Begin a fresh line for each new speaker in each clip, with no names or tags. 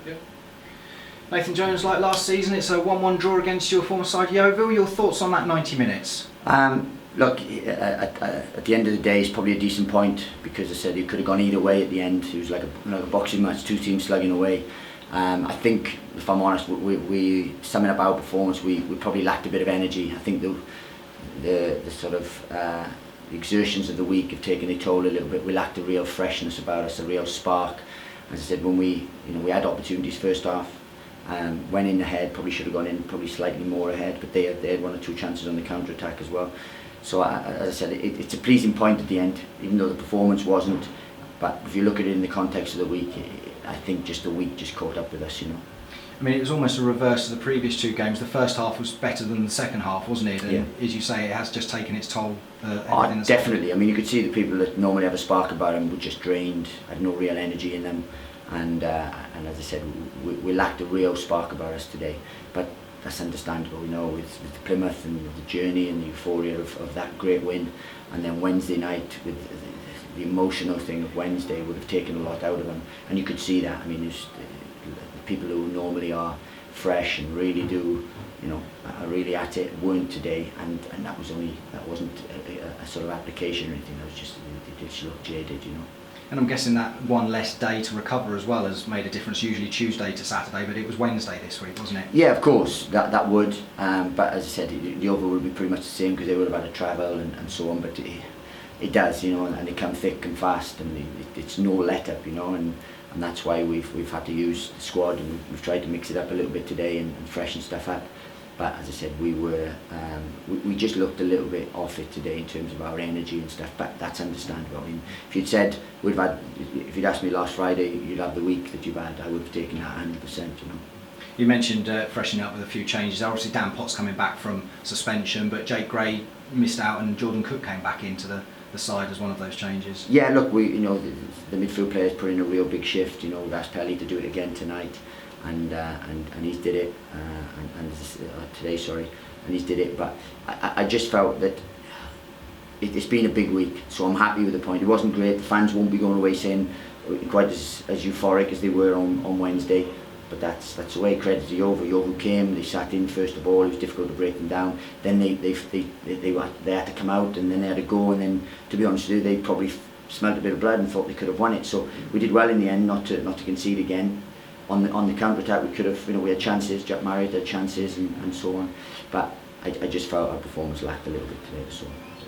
Yeah. Nathan Jones, like last season, it's a 1-1 draw against your former side Yeovil. Your thoughts on that 90 minutes?
Look, at the end of the day, it's probably a decent point because I said it could have gone either way at the end. It was like a boxing match, two teams slugging away. I think, if I'm honest, we summing up our performance, we probably lacked a bit of energy. I think the sort of exertions of the week have taken a toll a little bit. We lacked a real freshness about us, a real spark. As I said, when we had opportunities first half, went in ahead, probably should have gone in probably slightly more ahead, but they had one or two chances on the counter attack as well. So as I said, it's a pleasing point at the end, even though the performance wasn't. But if you look at it in the context of the week, I think just the week just caught up with us, you know.
I mean, it was almost a reverse of the previous two games. The first half was better than the second half, wasn't it? And
yeah.
As you say, it has just taken its toll.
Definitely. I mean, you could see the people that normally have a spark about them were just drained, had no real energy in them, and as I said, we lacked a real spark about us today. But that's understandable, you know, with Plymouth and the journey and the euphoria of that great win, and then Wednesday night with the emotional thing of Wednesday would have taken a lot out of them, and you could see that. I mean, the people who normally are fresh and really do, you know, are really at it, weren't today, and that wasn't a sort of application or anything. That was just, they just looked jaded, you know.
And I'm guessing that one less day to recover as well has made a difference. Usually Tuesday to Saturday, but it was Wednesday this week, wasn't it?
Yeah, of course, that would. But as I said, the over would be pretty much the same because they would have had to travel and so on. But it does, you know, and they come thick and fast, and it's no let up, you know, and that's why we've had to use the squad, and we've tried to mix it up a little bit today and freshen stuff up. But as I said, we just looked a little bit off it today in terms of our energy and stuff. But that's understandable. I mean, if you'd said if you'd asked me last Friday, you'd have the week that you've had, I would have taken that 100%. You know.
You mentioned freshening up with a few changes. Obviously, Dan Potts coming back from suspension, but Jake Gray missed out, and Jordan Cook came back into the side as one of those changes.
Yeah, look, the midfield players put in a real big shift. You know, we've asked Pelly to do it again tonight. And he did it, today, and he did it. But I just felt that it's been a big week, so I'm happy with the point. It wasn't great. The fans won't be going away saying quite as euphoric as they were on Wednesday, but that's the way. Credit to Yeovil. Yeovil came, they sat in first of all. It was difficult to break them down. Then they had to come out, and then they had to go. And then, to be honest with you, they probably smelt a bit of blood and thought they could have won it. So we did well in the end, not to concede again. On the counter attack, we could have, you know, we had chances. Jack Marriott had chances and so on, but I just felt our performance lacked a little bit today. So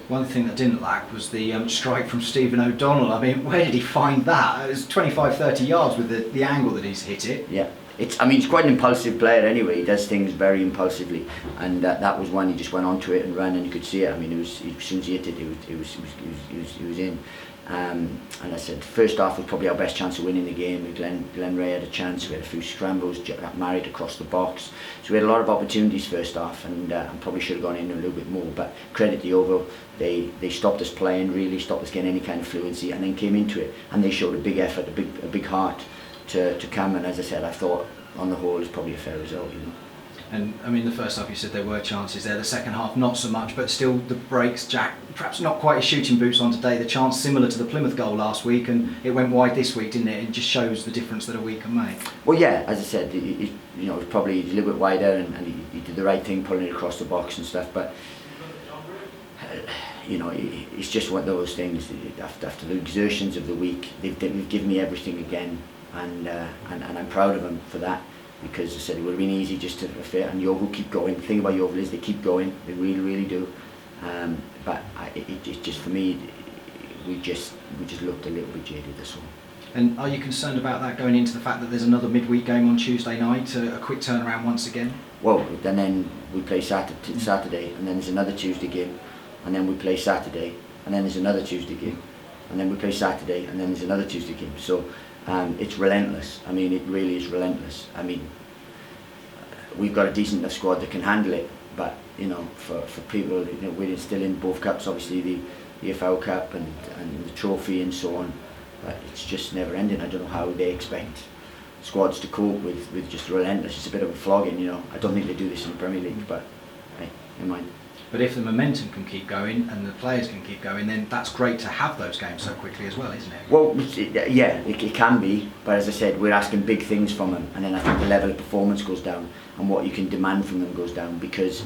one thing that didn't lack was the strike from Stephen O'Donnell. I mean, where did he find that? It was 25-30 yards with the angle that he's hit it.
Yeah, he's quite an impulsive player anyway. He does things very impulsively, and that was one. He just went onto it and ran, and you could see it. I mean, as soon as he hit it, he was in. And I said, first half was probably our best chance of winning the game. Glenn Ray had a chance. We had a few scrambles, got married across the box. So we had a lot of opportunities first half, and probably should have gone in a little bit more. But credit to Yeovil, they stopped us playing, really stopped us getting any kind of fluency, and then came into it. And they showed a big effort, a big heart to come. And as I said, I thought on the whole it's probably a fair result, you know.
And I mean, the first half you said there were chances there. The second half not so much, but still the breaks. Jack perhaps not quite his shooting boots on today. The chance similar to the Plymouth goal last week, and it went wide this week, didn't it? It just shows the difference that a week can make.
Well, yeah, as I said, it was probably a little bit wider, and he did the right thing, pulling it across the box and stuff. But you know, it's just one of those things. After the exertions of the week, they've given me everything again, and I'm proud of them for that. Because I said it would have been easy just to fit, and Yeovil keep going. The thing about Yeovil is they keep going, they really do. But it just, for me, we just looked a little bit jaded, that's all.
And are you concerned about that going into the fact that there's another midweek game on Tuesday night, a quick turnaround once again?
Well, and then we play Saturday, and then there's another Tuesday game, and then we play Saturday, and then there's another Tuesday game, and then we play Saturday, and then there's another Tuesday game. So it's relentless. I mean, it really is relentless. I mean, we've got a decent enough squad that can handle it, but you know, for people, you know, we're still in both cups, obviously the EFL Cup and the trophy and so on. But it's just never ending. I don't know how they expect squads to cope with just relentless. It's a bit of a flogging, you know. I don't think they do this in the Premier League, but hey, never mind.
But if the momentum can keep going and the players can keep going, then that's great to have those games so quickly as well, isn't it?
Well, yeah, it can be, but as I said, we're asking big things from them, and then I think the level of performance goes down, and what you can demand from them goes down, because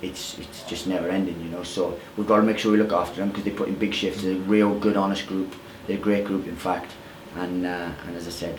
it's just never ending, you know. So we've got to make sure we look after them, because they put in big shifts. They're a real good, honest group. They're a great group, in fact, and as I said,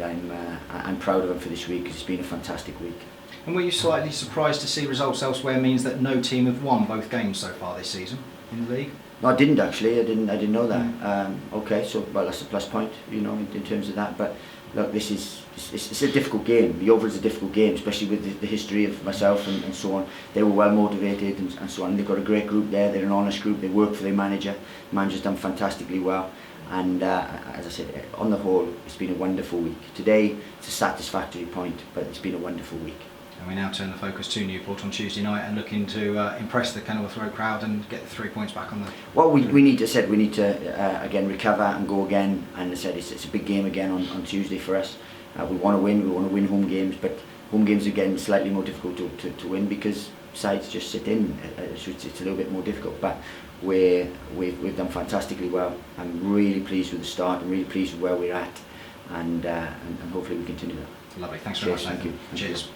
I'm proud of them for this week, because it's been a fantastic week.
And were you slightly surprised to see results elsewhere means that no team have won both games so far this season in the league?
No, I didn't actually. I didn't know that. Okay, so well, that's a plus point, you know, in terms of that. But look, it's a difficult game. Yeovil is a difficult game, especially with the history of myself and so on. They were well motivated and so on. They've got a great group there. They're an honest group. They work for their manager. The manager's done fantastically well. And as I said, on the whole, it's been a wonderful week. Today, it's a satisfactory point, but it's been a wonderful week.
And we now turn the focus to Newport on Tuesday night and looking to impress the Kenilworth Road crowd and get the 3 points back on the...
Well, we need to again recover and go again. And as I said, it's a big game again on Tuesday for us. We want to win. We want to win home games, but home games again slightly more difficult to win, because sides just sit in. It's a little bit more difficult, but we've done fantastically well. I'm really pleased with the start. I'm really pleased with where we're at, and hopefully we continue that.
Lovely. Thanks very much.
Thank you.
Cheers.